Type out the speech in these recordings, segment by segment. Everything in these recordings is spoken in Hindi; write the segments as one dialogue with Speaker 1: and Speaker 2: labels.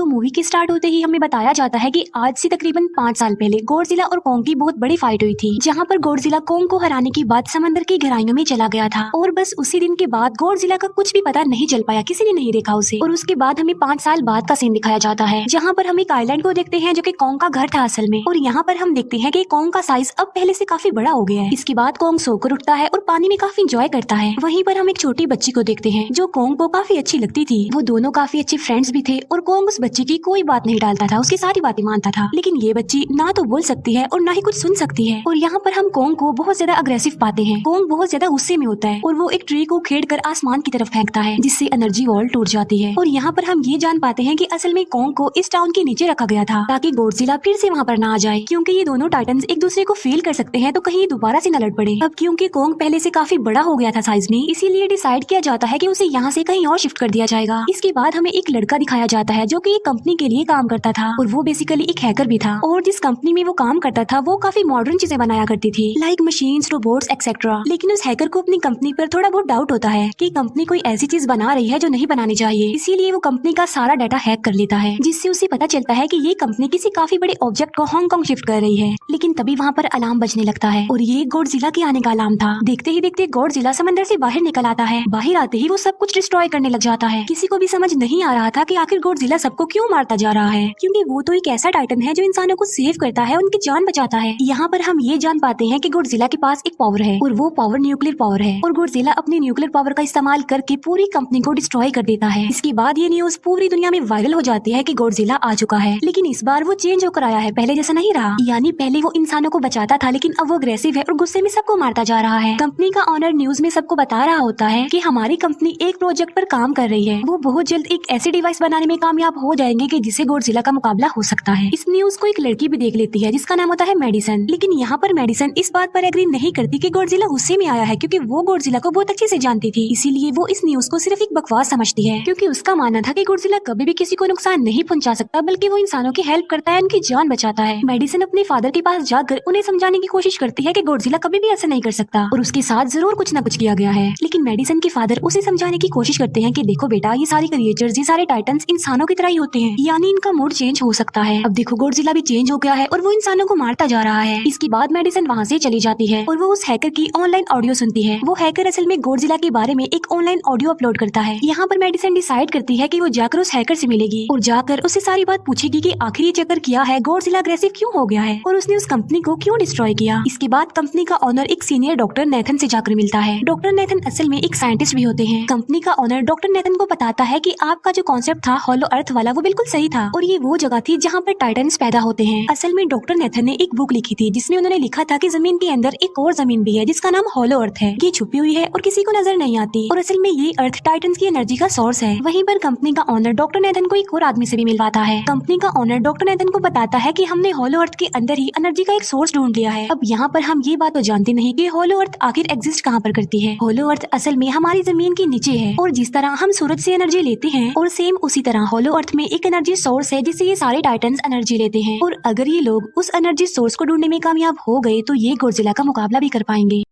Speaker 1: मूवी के स्टार्ट होते ही हमें बताया जाता है कि आज से तकरीबन 5 साल पहले गॉडजिला और कोंग की बहुत बड़ी फाइट हुई थी, जहां पर गॉडजिला कोंग को हराने के बाद समंदर की गहराइयों में चला गया था। और बस उसी दिन के बाद गॉडजिला का कुछ भी पता नहीं चल पाया, किसी ने नहीं देखा उसे। और उसके बाद हमें 5 साल बाद का सीन दिखाया जाता है, जहाँ पर हम एक आइलैंड को देखते हैं जो कि कोंग का घर था असल में। और यहाँ पर हम देखते हैं कि कोंग का साइज अब पहले से काफी बड़ा हो गया है। इसके बाद कोंग सोकर उठता है और पानी में काफी इंजॉय करता है। वहीं पर हम एक छोटी बच्ची को देखते हैं जो कोंग को काफी अच्छी लगती थी। वो दोनों काफी अच्छे फ्रेंड्स भी थे और कोंग उस बच्ची की कोई बात नहीं डालता था, उसकी सारी बातें मानता था। लेकिन ये बच्ची ना तो बोल सकती है और ना ही कुछ सुन सकती है। और यहाँ पर हम कोंग को बहुत ज्यादा अग्रेसिव पाते हैं। कोंग बहुत ज्यादा गुस्से में होता है और वो एक ट्री को खेड़कर आसमान की तरफ फेंकता है, जिससे एनर्जी वॉल टूट जाती है। और यहाँ पर हम ये जान पाते हैं कि असल में कोंग को इस टाउन के नीचे रखा गया था ताकि गॉडजिला फिर से वहाँ पर ना आ जाए, क्योंकि ये दोनों टाइटन्स एक दूसरे को फील कर सकते हैं, तो कहीं ये दोबारा से न लड़ पड़े। अब क्योंकि कोंग पहले से काफी बड़ा हो गया था साइज में, इसीलिए डिसाइड किया जाता है कि उसे यहाँ से कहीं और शिफ्ट कर दिया जाएगा। इसके बाद हमें एक लड़का दिखाया जाता है जो कि एक कंपनी के लिए काम करता था और वो बेसिकली एक हैकर भी था। और जिस कंपनी में वो काम करता था वो काफी मॉडर्न चीजें बनाया करती थी, लाइक मशीन्स, रोबोट्स एक्सेट्रा। लेकिन उस हैकर को अपनी कंपनी पर थोड़ा बहुत डाउट होता है कि कंपनी कोई ऐसी चीज बना रही है जो नहीं बनानी चाहिए, इसीलिए वो कंपनी का सारा डाटा हैक कर लेता है, जिससे उसे पता चलता है कि ये कंपनी किसी काफी बड़े ऑब्जेक्ट को हांगकांग शिफ्ट कर रही है। लेकिन तभी वहाँ पर अलार्म बजने लगता है और ये गॉडजिला के आने का अलार्म था। देखते ही देखते गॉडजिला समंदर से बाहर निकल आता है। बाहर आते ही वो सब कुछ डिस्ट्रॉय करने लग जाता है। किसी को भी समझ नहीं आ रहा था कि आखिर गॉडजिला सबको क्यों मारता जा रहा है, क्योंकि वो तो एक ऐसा टाइटन है जो इंसानों को सेव करता है, उनकी जान बचाता है। यहाँ पर हम ये जान पाते हैं कि गॉडजिला के पास एक पावर है और वो पावर न्यूक्लियर पावर है। और गॉडजिला अपनी न्यूक्लियर पावर का इस्तेमाल करके पूरी कंपनी को डिस्ट्रॉय कर देता है। इसके बाद ये न्यूज पूरी दुनिया में वायरल हो जाती है कि गॉडजिला आ चुका है। लेकिन इस बार वो चेंज होकर आया है, पहले जैसा नहीं रहा। यानी पहले वो इंसानों को बचाता था, लेकिन अब वो अग्रेसिव है और गुस्से में सबको मारता जा रहा है। कंपनी का ऑनर न्यूज में सबको बता रहा होता है कि हमारी कंपनी एक प्रोजेक्ट पर काम कर रही है, वो बहुत जल्द एक ऐसी डिवाइस बनाने में कामयाब हो जाएंगे कि जिसे गॉडजिला का मुकाबला हो सकता है। इस न्यूज को एक लड़की भी देख लेती है जिसका नाम होता है मेडिसन। लेकिन यहाँ पर मेडिसन इस बात पर एग्री नहीं करती कि गॉडजिला गुस्से में आया है, क्योंकि वो गॉडजिला को बहुत अच्छे से जानती थी। इसीलिए वो इस न्यूज को सिर्फ एक बकवास समझती है, क्योंकि उसका मानना था कि गॉडजिला कभी भी किसी को नुकसान नहीं पहुंचा सकता, बल्कि वो इंसानों की हेल्प करता है, उनकी जान बचाता है। मेडिसन अपने फादर के पास जाकर उन्हें समझाने की कोशिश करती है कि गॉडजिला कभी भी ऐसा नहीं कर सकता और उसके साथ जरूर कुछ न कुछ किया गया है। लेकिन मेडिसन के फादर उसे समझाने की कोशिश करते हैं कि देखो बेटा, ये सारे क्रिएचर्स, ये सारे टाइटन्स इंसानों की तरह ही होते हैं, यानी इनका मूड चेंज हो सकता है। अब देखो गॉडजिला भी चेंज हो गया है और वो इंसानों को मारता जा रहा है। इसके बाद मेडिसन वहाँ से चली जाती है और वो उस हैकर की ऑनलाइन ऑडियो सुनती है। वो हैकर असल में गॉडजिला के बारे में एक ऑनलाइन ऑडियो अपलोड करता है। यहाँ पर मेडिसन डिसाइड करती है कि वो जाकर उस हैकर से मिलेगी और जाकर उससे सारी बात पूछेगी कि आखिर ये चक्कर किया है, गॉडजिला अग्रेसिव क्यों हो गया है और उसने उस कंपनी को क्यों डिस्ट्रॉय किया। इसके बाद कंपनी का ऑनर एक सीनियर डॉक्टर नेथन से जाकर मिलता है। डॉक्टर नेथन असल में एक साइंटिस्ट भी होते हैं। कंपनी का ऑनर डॉक्टर नेथन को बताता है कि आपका जो कॉन्सेप्ट था हॉलो अर्थ वाला, वो बिल्कुल सही था और ये वो जगह थी जहाँ पर टाइटन्स पैदा होते हैं। असल में डॉक्टर नेथन ने एक बुक लिखी थी जिसमें उन्होंने लिखा था कि जमीन के अंदर एक और जमीन भी है जिसका नाम हॉलो अर्थ है। ये छुपी हुई है और किसी को नजर नहीं आती और असल में ये अर्थ टाइटन्स की एनर्जी का सोर्स है। वहीं पर कंपनी का ऑनर डॉक्टर नेथन को एक और आदमी से भी मिलवाता है। कंपनी का ऑनर डॉक्टर नेथन को बताता है कि हमने हॉलो अर्थ के अंदर ही एनर्जी का एक सोर्स ढूंढ लिया है। अब यहाँ पर हम ये बात तो जानते नहीं कि हॉलो अर्थ आखिर एग्जिस्ट कहाँ पर करती है। हॉलो अर्थ असल में हमारी जमीन के नीचे है और जिस तरह हम सूरज से एनर्जी लेते हैं और सेम उसी तरह हॉलो अर्थ में एक एनर्जी सोर्स है जिससे ये सारे टाइटन्स एनर्जी लेते हैं। और अगर ये लोग उस एनर्जी सोर्स को ढूंढने में कामयाब हो गए तो ये गॉडजिला का मुकाबला भी कर पाएंगे।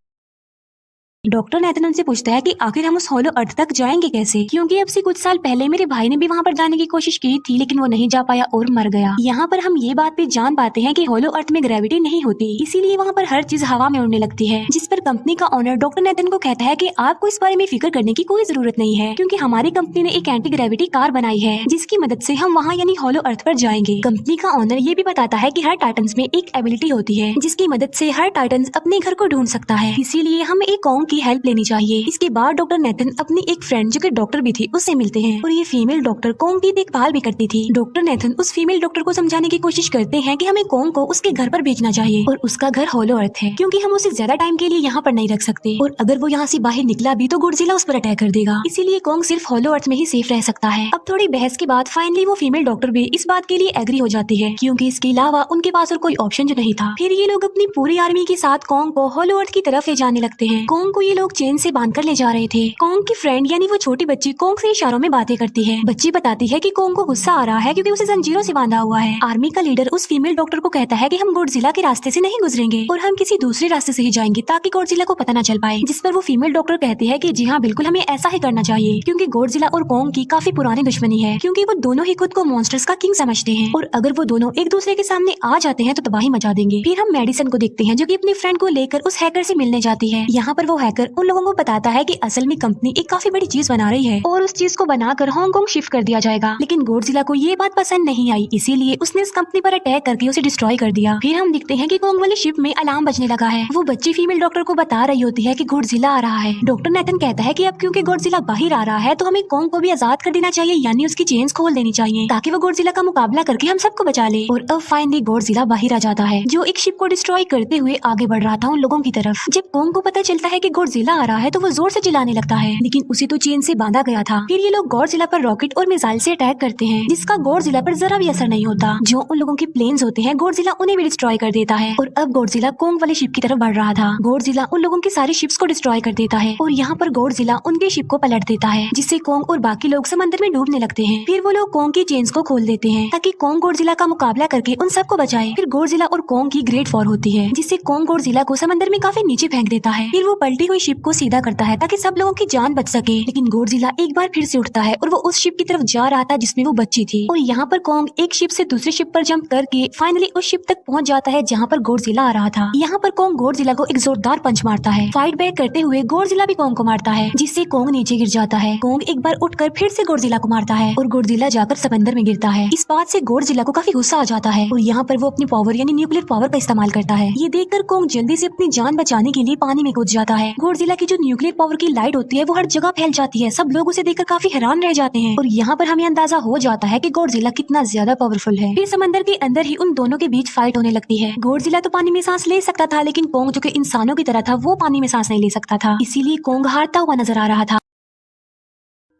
Speaker 1: डॉक्टर नेथन उनसे पूछता है कि आखिर हम उस हॉलो अर्थ तक जाएंगे कैसे, क्योंकि अब से कुछ साल पहले मेरे भाई ने भी वहाँ पर जाने की कोशिश की थी लेकिन वो नहीं जा पाया और मर गया। यहाँ पर हम ये बात भी जान पाते हैं कि हॉलो अर्थ में ग्रेविटी नहीं होती, इसीलिए वहाँ पर हर चीज हवा में उड़ने लगती है। जिस पर कंपनी का ऑनर डॉक्टर नेथन को कहता है कि आपको इस बारे में फिक्र करने की कोई जरूरत नहीं है, क्योंकि हमारी कंपनी ने एक एंटी ग्रेविटी कार बनाई है जिसकी मदद से हम वहाँ यानी हॉलो अर्थ पर जाएंगे। कंपनी का ऑनर ये भी बताता है कि हर टाइटन्स में एक एबिलिटी होती है जिसकी मदद से हर टाइटन्स अपने घर को ढूंढ सकता है, इसीलिए हमें एक कोंग की हेल्प लेनी चाहिए। इसके बाद डॉक्टर नेथन अपनी एक फ्रेंड जो कि डॉक्टर भी थी उससे मिलते हैं और ये फीमेल डॉक्टर कोंग की देखभाल भी करती थी। डॉक्टर नेथन उस फीमेल डॉक्टर को समझाने की कोशिश करते हैं कि हमें कोंग को उसके घर पर भेजना चाहिए और उसका घर हॉलो अर्थ है, क्योंकि हम उसे ज्यादा टाइम के लिए यहाँ पर नहीं रख सकते और अगर वो यहाँ से बाहर निकला भी तो गॉडजिला उस पर अटैक कर देगा, इसीलिए कोंग सिर्फ हॉलो अर्थ में ही सेफ रह सकता है। अब थोड़ी बहस के बाद फाइनली वो फीमेल डॉक्टर भी इस बात के लिए एग्री हो जाती है, क्योंकि इसके अलावा उनके पास और कोई ऑप्शन जो नहीं था। फिर ये लोग अपनी पूरी आर्मी के साथ कोंग को हॉलो अर्थ की तरफ ले जाने लगते हैं। कोंग को ये लोग चेन से बांध कर ले जा रहे थे। कोंग की फ्रेंड यानी वो छोटी बच्ची कोंग से इशारों में बातें करती है। बच्ची बताती है कि कोंग को गुस्सा आ रहा है क्योंकि उसे जंजीरों से बांधा हुआ है। आर्मी का लीडर उस फीमेल डॉक्टर को कहता है कि हम गॉडजिला के रास्ते से नहीं गुजरेंगे और हम किसी दूसरे रास्ते से ही जाएंगे ताकि गॉडजिला को पता न चल पाए। जिस पर वो फीमेल डॉक्टर कहती है कि जी हाँ बिल्कुल, हमें ऐसा ही करना चाहिए क्योंकि गॉडजिला और कोंग की काफी पुरानी दुश्मनी है, क्योंकि वो दोनों ही खुद को मॉन्स्टर्स का किंग समझते हैं और अगर वो दोनों एक दूसरे के सामने आ जाते हैं तो तबाही मचा देंगे। फिर हम मेडिसन को देखते हैं जो कि अपनी फ्रेंड को लेकर उस हैकर से मिलने जाती है। यहाँ पर वो हैकर उन लोगों को बताता है कि असल में कंपनी एक काफी बड़ी चीज बना रही है और उस चीज को बनाकर हांगकांग शिफ्ट कर दिया जाएगा। लेकिन गॉडजिला को ये बात पसंद नहीं आई, इसीलिए उसने इस कंपनी पर अटैक करके उसे डिस्ट्रॉय कर दिया। फिर हम देखते हैं कि कोंग वाली शिप में अलार्म बजने लगा है। वो बच्ची फीमेल डॉक्टर को बता रही होती है कि गॉडजिला आ रहा है। डॉक्टर नेथन कहता है कि अब क्योंकि गॉडजिला बाहर आ रहा है तो हमें कोंग को भी आजाद कर देना चाहिए, यानी उसकी चेन्स खोल देनी चाहिए ताकि वो गॉडजिला का मुकाबला करके हम सबको बचा ले। और अब फाइनली गॉडजिला बाहर आ जाता है जो एक शिप को डिस्ट्रॉय करते हुए आगे बढ़ रहा था उन लोगों की तरफ। जब कोंग को पता चलता है कि गॉडजिला आ रहा है तो वो जोर से चिल्लाने लगता है, लेकिन उसे तो चेन से बांधा गया था। फिर ये लोग गॉडजिला पर रॉकेट और मिसाइल से अटैक करते हैं जिसका गॉडजिला पर जरा भी असर नहीं होता। जो उन लोगों के प्लेन्स होते हैं गॉडजिला उन्हें भी डिस्ट्रॉय कर देता है। और अब गॉडजिला कोंग वाली शिप की तरफ बढ़ रहा था। गॉडजिला उन लोगों की सारी शिप्स को डिस्ट्रॉय कर देता है और यहाँ पर गॉडजिला उनके शिप को पलट देता है जिससे कोंग और बाकी लोग समंदर में डूबने लगते हैं। फिर वो लोग कोंग की चेन्स को खोल देते हैं ताकि कोंग गॉडजिला का मुकाबला करके उन सबको बचाए। फिर गॉडजिला और कोंग की ग्रेट वॉर होती है जिससे कोंग गॉडजिला को समंदर में काफी नीचे फेंक देता है। फिर वो पलटी हुई शिप को सीधा करता है ताकि सब लोगों की जान बच सके, लेकिन गॉडजिला एक बार फिर से उठता है और वो उस शिप की तरफ जा रहा था जिसमें वो बच्ची थी। और यहाँ पर कोंग एक शिप से दूसरी शिप पर जंप करके फाइनली उस शिप तक पहुँच जाता है जहाँ पर गॉडजिला आ रहा था। यहाँ पर कोंग गॉडजिला को एक जोरदार पंच मारता है। फाइट बैक करते हुए गॉडजिला भी कोंग को मारता है जिससे कोंग नीचे गिर जाता है। कोंग एक बार उठकर फिर से गॉडजिला को मारता है और गॉडजिला जाकर समंदर में गिरता है। इस बात से गॉडजिला को काफी गुस्सा आ जाता है और यहाँ पर वो अपनी पावर यानी न्यूक्लियर पावर का इस्तेमाल करता है। ये देखकर कोंग जल्दी से अपनी जान बचाने के लिए पानी में कूद जाता है। गॉडजिला की जो न्यूक्लियर पावर की लाइट होती है वो हर जगह फैल जाती है। सब लोग उसे देखकर काफी हैरान रह जाते हैं और यहाँ पर हमें अंदाजा हो जाता है कि गॉडजिला कितना ज्यादा पावरफुल है। फिर समंदर के अंदर ही उन दोनों के बीच फाइट होने लगती है। गॉडजिला तो पानी में सांस ले सकता था, लेकिन कोंग जो कि इंसानों की तरह था वो पानी में सांस नहीं ले सकता था, इसीलिए कोंग हारता हुआ नजर आ रहा था।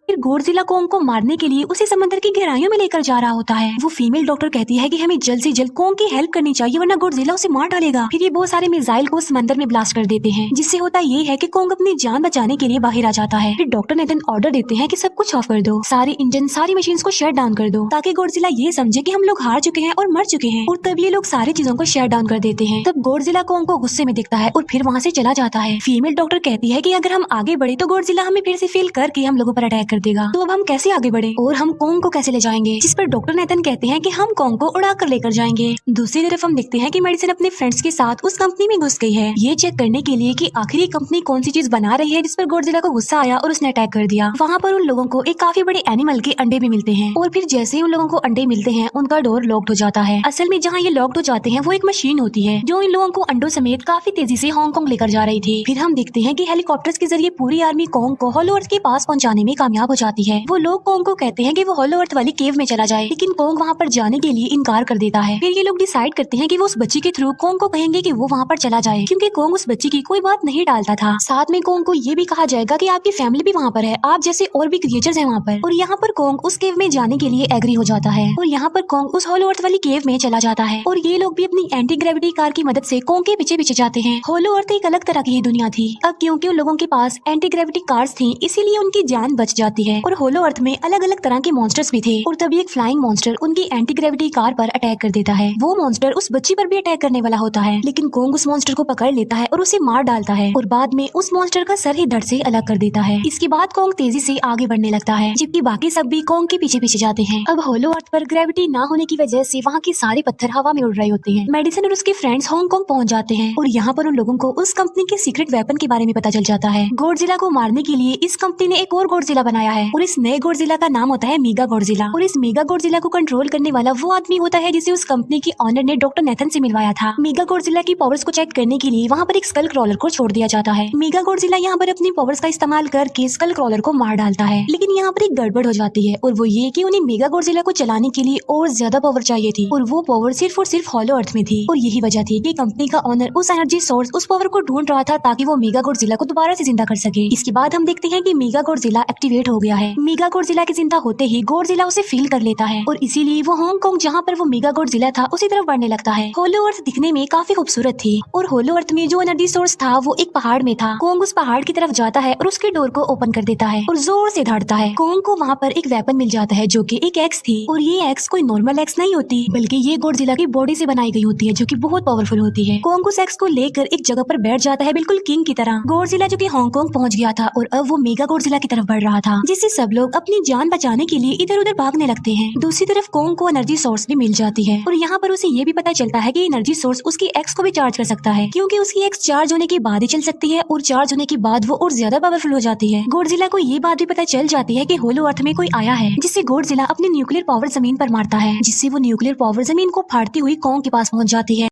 Speaker 1: फिर गॉडजिला कोंग को मारने के लिए उसे समंदर की गहराइयों में लेकर जा रहा होता है। वो फीमेल डॉक्टर कहती है कि हमें जल्द से जल्द कोंग की हेल्प करनी चाहिए वरना गॉडजिला उसे मार डालेगा। फिर ये बहुत सारे मिसाइल को समंदर में ब्लास्ट कर देते हैं जिससे होता ये है कि कोंग अपनी जान बचाने के लिए बाहर आ जाता है। फिर डॉक्टर नेथन ऑर्डर देते हैं कि सब कुछ ऑफ कर दो, सारे इंजन सारी मशीन को शट डाउन कर दो ताकि गॉडजिला ये समझे कि हम लोग हार चुके हैं और मर चुके हैं। और तब ये लोग सारी चीजों को शट डाउन कर देते हैं। तब गॉडजिला कोंग को गुस्से में दिखता है और फिर वहाँ से चला जाता है। फीमेल डॉक्टर कहती है कि अगर हम आगे बढ़े तो गॉडजिला हमें फिर से फेल करके हम लोगों पर अटैक कर देगा, तो अब हम कैसे आगे बढ़े और हम कोंग को कैसे ले जाएंगे। जिस पर डॉक्टर नेथन कहते हैं कि हम कोंग को उड़ा कर लेकर जाएंगे। दूसरी तरफ हम देखते हैं कि मेडिसन अपने फ्रेंड्स के साथ उस कंपनी में घुस गई है ये चेक करने के लिए कि आखिर ये कंपनी कौन सी चीज बना रही है जिस पर गॉडजिला को गुस्सा आया और उसने अटैक कर दिया। वहाँ पर उन लोगों को एक काफी बड़े एनिमल के अंडे भी मिलते हैं और फिर जैसे ही उन लोगों को अंडे मिलते हैं उनका डोर लॉक्ड हो जाता है। असल में जहाँ ये लॉक्ड हो जाते हैं वो एक मशीन होती है जो इन लोगों को अंडों समेत काफी तेजी से हांगकांग लेकर जा रही थी। फिर हम देखते हैं कि हेलीकॉप्टर्स के जरिए पूरी आर्मी कोंग को हॉलो अर्थ के पास पहुँचाने में कामयाब हो जाती है। वो लोग कोंग को कहते हैं कि वो हॉलो अर्थ वाली केव में चला जाए, लेकिन कोंग वहाँ पर जाने के लिए इनकार कर देता है। फिर ये लोग डिसाइड करते हैं कि वो उस बच्ची के थ्रू कोंग को कहेंगे कि वो वहाँ पर चला जाए क्योंकि कोंग उस बच्ची की कोई बात नहीं डालता था। साथ में कोंग को ये भी कहा जाएगा कि आपकी फैमिली भी वहाँ पर है, आप जैसे और भी क्रिएचर्स हैं वहाँ पर। और यहाँ पर कोंग उस केव में जाने के लिए एग्री हो जाता है और यहाँ पर कोंग उस हॉलो अर्थ वाली केव में चला जाता है। और ये लोग भी अपनी एंटी ग्रेविटी कार की मदद से कोंग के पीछे पीछे जाते हैं। हॉलो अर्थ एक अलग तरह की ही दुनिया थी। अब क्योंकि उन लोगों के पास एंटी ग्रेविटी कार्स थी इसीलिए उनकी जान बच जाती है। और हॉलो अर्थ में अलग अलग तरह के मॉन्स्टर्स भी थे और तभी एक फ्लाइंग मॉन्स्टर उनकी एंटी ग्रेविटी कार पर अटैक कर देता है। वो मॉन्स्टर उस बच्ची पर भी अटैक करने वाला होता है, लेकिन कोंग उस मॉन्स्टर को पकड़ लेता है और उसे मार डालता है और बाद में उस मॉन्स्टर का सर ही धड़ से अलग कर देता है। इसके बाद कोंग तेजी से आगे बढ़ने लगता है जबकि बाकी सब भी कोंग के पीछे पीछे जाते हैं। अब हॉलो अर्थ पर ग्रेविटी ना होने की वजह से वहाँ के सारे पत्थर हवा में उड़ रहे होते हैं। मेडिसन और उसके फ्रेंड्स हांगकांग पहुँच जाते हैं और यहाँ पर उन लोगों को उस कंपनी के सीक्रेट वेपन के बारे में पता चल जाता है। गॉडजिला को मारने के लिए इस कंपनी ने एक और गॉडजिला बनाया है और इस नए गॉडजिला का नाम होता है मेगा गॉडजिला। और इस मेगा गॉडजिला को कंट्रोल करने वाला वो आदमी होता है जिसे उस कंपनी की ऑनर ने डॉक्टर नेथन से मिलवाया था। मेगा गॉडजिला की पावर्स को चेक करने के लिए वहाँ पर एक स्कल क्रॉलर को छोड़ दिया जाता है। मेगा गॉडजिला यहाँ पर अपनी पावर्स का इस्तेमाल करके स्कल क्रॉलर को मार डालता है, लेकिन यहाँ पर एक गड़बड़ हो जाती है और वो ये कि उन्हें मेगा गॉडजिला को चलाने के लिए और ज्यादा पावर चाहिए थी और वो पावर सिर्फ और सिर्फ हॉलो अर्थ में थी। और यही वजह थी कि कंपनी का ऑनर उस एनर्जी सोर्स उस पावर को ढूंढ रहा था ताकि वो मेगा गॉडजिला को दोबारा से जिंदा कर सके। इसके बाद हम देखते हैं कि मेगा गॉडजिला एक्टिवेट हो हो गया है। मेगा गॉडजिला की जिंदा होते ही गॉडजिला उसे फील कर लेता है और इसीलिए वो हांगकांग जहाँ पर वो मेगा गॉडजिला था उसी तरफ बढ़ने लगता है। होलो अर्थ दिखने में काफी खूबसूरत थी और होलो अर्थ में जो एनर्जी सोर्स था वो एक पहाड़ में था। कोंग उस पहाड़ की तरफ जाता है और उसके डोर को ओपन कर देता है और जोर से धड़ता है। कोंग को वहाँ पर एक वेपन मिल जाता है जो कि एक एक्स थी और ये एक्स कोई नॉर्मल एक्स नहीं होती बल्कि ये गॉडजिला की बॉडी से बनाई गई होती है जो कि बहुत पावरफुल होती है। कोंग उस एक्स को लेकर एक जगह पर बैठ जाता है बिल्कुल किंग की तरह। गॉडजिला जो कि हांगकांग पहुंच गया था और अब वो मेगा गॉडजिला की तरफ बढ़ रहा था जिससे सब लोग अपनी जान बचाने के लिए इधर उधर भागने लगते हैं। दूसरी तरफ कोंग को एनर्जी सोर्स भी मिल जाती है और यहाँ पर उसे ये भी पता चलता है कि एनर्जी सोर्स उसकी एक्स को भी चार्ज कर सकता है क्योंकि उसकी एक्स चार्ज होने के बाद ही चल सकती है और चार्ज होने के बाद वो और ज्यादा पावरफुल हो जाती है। गॉडजिला को ये बात भी पता चल जाती है कि होलो अर्थ में कोई आया है जिससे गॉडजिला अपने न्यूक्लियर पावर जमीन पर मारता है जिससे वो न्यूक्लियर पावर जमीन को फाड़ती हुई कोंग के पास पहुंच जाती है।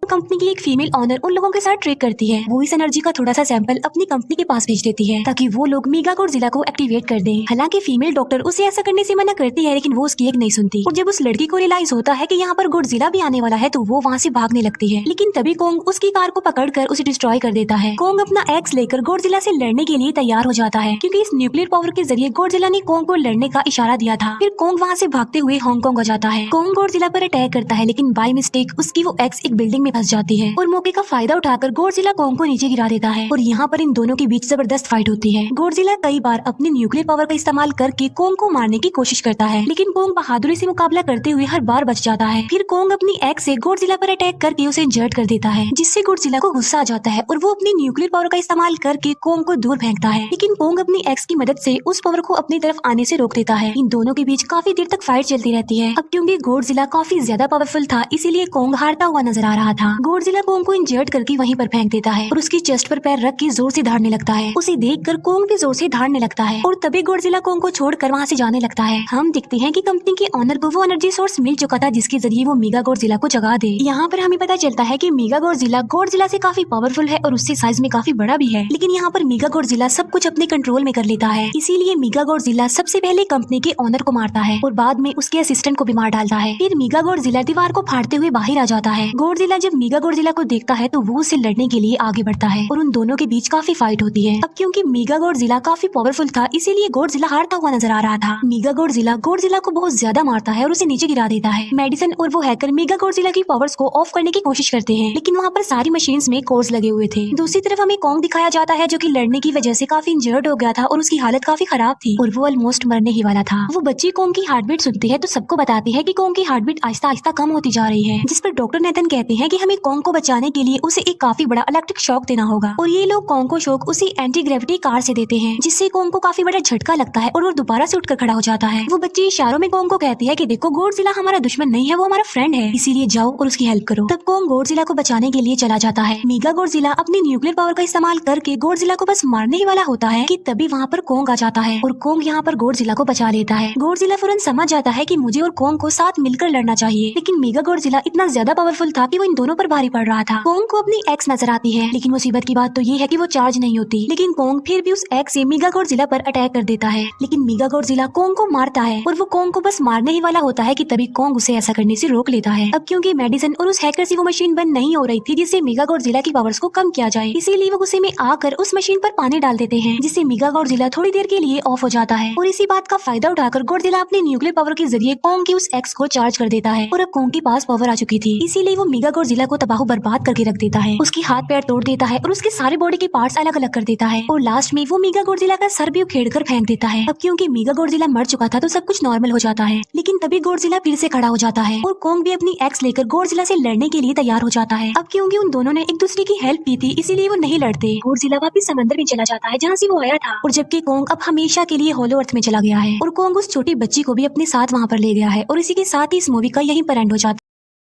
Speaker 1: कंपनी की एक फीमेल ऑनर उन लोगों के साथ ट्रेक करती है। वो इस एनर्जी का थोड़ा सा सैंपल अपनी कंपनी के पास भेज देती है ताकि वो लोग मेगा गॉडजिला को एक्टिवेट कर दें। हालांकि फीमेल डॉक्टर उसे ऐसा करने से मना करती है लेकिन वो उसकी एक नहीं सुनती और जब उस लड़की को रियलाइज होता है कि यहाँ पर गॉडजिला भी आने वाला है तो वो वहाँ से भागने लगती है लेकिन तभी कोंग उसकी कार को पकड़कर उसे डिस्ट्रॉय कर देता है। कोंग अपना एक्स लेकर गॉडजिला से लड़ने के लिए तैयार हो जाता है क्योंकि इस न्यूक्लियर पावर के जरिए गॉडजिला ने कोंग को लड़ने का इशारा दिया था। फिर कोंग वहाँ से भागते हुए हांगकांग आ जाता है। कोंग गॉडजिला पर अटैक करता है लेकिन बाय मिस्टेक उसकी वो एक्स एक बिल्डिंग में फंस जाती है और मौके का फायदा उठाकर गॉडजिला कोंग को नीचे गिरा देता है और यहाँ पर इन दोनों के बीच जबरदस्त फाइट होती है। गॉडजिला कई बार अपनी न्यूक्लियर पावर का इस्तेमाल करके कोंग को मारने की कोशिश करता है लेकिन कोंग बहादुरी से मुकाबला करते हुए हर बार बच जाता है। फिर कोंग अपनी एक्स से गॉडजिला पर अटैक करके उसे इंजर्ड कर देता है जिससे गॉडजिला को गुस्सा आ जाता है और वो अपनी न्यूक्लियर पावर का इस्तेमाल करके कोंग को दूर फेंकता है लेकिन कोंग अपनी एक्स की मदद से उस पावर को अपनी तरफ आने से रोक देता है। इन दोनों के बीच काफी देर तक फाइट चलती रहती है। अब क्योंकि गॉडजिला काफी ज्यादा पावरफुल था इसीलिए कोंग हारता हुआ नजर आ रहा था। गॉडजिला कोंग को इंजर्ड करके वहीं पर फेंक देता है और उसकी चेस्ट पर पैर रख के जोर से धाड़ने लगता है। उसे देखकर कोंग भी जोर से धाड़ने लगता है और तभी गॉडजिला कोंग को छोड़कर वहाँ से जाने लगता है। हम देखते हैं कि कंपनी के ऑनर को वो एनर्जी सोर्स मिल चुका था जिसके जरिए वो मेगा गॉडजिला को जगा दे। यहाँ पर हमें पता चलता है कि मेगा गॉडजिला से काफी पावरफुल है और उससे साइज में काफी बड़ा भी है लेकिन यहाँ पर मेगा गॉडजिला सब कुछ अपने कंट्रोल में कर लेता है। इसीलिए मेगा गॉडजिला सबसे पहले कंपनी के ऑनर को मारता है और बाद में उसके असिस्टेंट को भी मार डालता है। फिर मेगा गॉडजिला दीवार को फाड़ते हुए बाहर आ जाता है। गॉडजिला जब मेगा गॉडजिला को देखता है तो वो उससे लड़ने के लिए आगे बढ़ता है और उन दोनों के बीच काफी फाइट होती है। अब क्योंकि मेगा गॉडजिला काफी पावरफुल था इसीलिए गॉडजिला हारता हुआ नजर आ रहा था। मेगा गॉडजिला को बहुत ज्यादा मारता है और उसे नीचे गिरा देता है। मेडिसन और वो हैकर मेगा गॉडजिला की पावर्स को ऑफ करने की कोशिश करते हैं लेकिन वहाँ पर सारी मशीन्स में कोर्स लगे हुए थे। दूसरी तरफ हमें कोंग दिखाया जाता है जो कि लड़ने की वजह से काफी इंजर्ड हो गया था और उसकी हालत काफी खराब थी और वो ऑलमोस्ट मरने ही वाला था। वो बच्ची कोंग की हार्ट बीट सुनती है तो सबको बताती है कि कोंग की हार्ट बीट आहिस्ता आहिस्ता कम होती जा रही है जिस पर डॉक्टर नेथन कहते हैं कि हमें कोंग को बचाने के लिए उसे एक काफी बड़ा इलेक्ट्रिक शॉक देना होगा और ये लोग कोंग को शॉक उसी एंटी ग्रेविटी कार से देते हैं जिससे कोंग को काफी बड़ा झटका लगता है और वो दोबारा से उठकर खड़ा हो जाता है। वो बच्ची इशारों में कोंग को कहती है कि देखो गॉडजिला हमारा दुश्मन नहीं है वो हमारा फ्रेंड है इसीलिए जाओ और उसकी हेल्प करो। तब कोंग गॉडजिला को बचाने के लिए चला जाता है। मेगा गॉडजिला अपनी न्यूक्लियर पावर का इस्तेमाल करके गॉडजिला को बस मारने ही वाला होता है कि तभी वहाँ पर कोंग आ जाता है और कोंग यहाँ पर गॉडजिला को बचा लेता है। गॉडजिला फौरन समझ जाता है कि मुझे और कोंग को साथ मिलकर लड़ना चाहिए लेकिन मेगा गॉडजिला इतना ज्यादा पावरफुल था कि वो इन दोनों पर भारी पड़ रहा था। कोंग को अपनी एक्स नजर आती है लेकिन मुसीबत की बात तो ये है कि वो चार्ज नहीं होती लेकिन कोंग फिर भी उस एक्स से मेगा गॉडजिला पर अटैक कर देता है लेकिन मेगा गॉडजिला कोंग को मारता है और वो कोंग को बस मारने ही वाला होता है कि तभी कोंग उसे ऐसा करने से रोक लेता है। अब क्योंकि मेडिसन और उस हैकर से वो मशीन बंद नहीं हो रही थी जिससे मेगा गॉडजिला की पावर्स को कम किया जाए इसीलिए वो गुस्से में आकर उस मशीन पर पानी डाल देते हैं जिससे मेगा गॉडजिला थोड़ी देर के लिए ऑफ हो जाता है और इसी बात का फायदा उठाकर गॉडजिला अपने न्यूक्लियर पावर के जरिए कोंग की उस एक्स को चार्ज कर देता है और अब कोंग के पास पावर आ चुकी थी इसीलिए वो मेगा गॉडजिला को तबाह बर्बाद करके रख देता है। उसके हाथ पैर तोड़ देता है और उसके सारे बॉडी के पार्ट्स अलग अलग कर देता है और लास्ट में वो मेगा गॉडजिला का सर भी उखेड़ कर फेंक देता है। अब क्योंकि मेगा गॉडजिला मर चुका था तो सब कुछ नॉर्मल हो जाता है लेकिन तभी गॉडजिला फिर से खड़ा हो जाता है और कोंग भी अपनी एक्स लेकर गॉडजिला से लड़ने के लिए तैयार हो जाता है। अब क्योंकि उन दोनों ने एक दूसरे की हेल्प की थी इसीलिए वो नहीं लड़ते। गॉडजिला वापस समंदर में चला जाता है जहाँ से वो आया था और जबकि कोंग अब हमेशा के लिए होलो अर्थ में चला गया है और कोंग उस छोटी बच्ची को भी अपने साथ वहाँ पर ले गया है और इसी के साथ ही इस मूवी का यहीं पर एंड हो जाता है।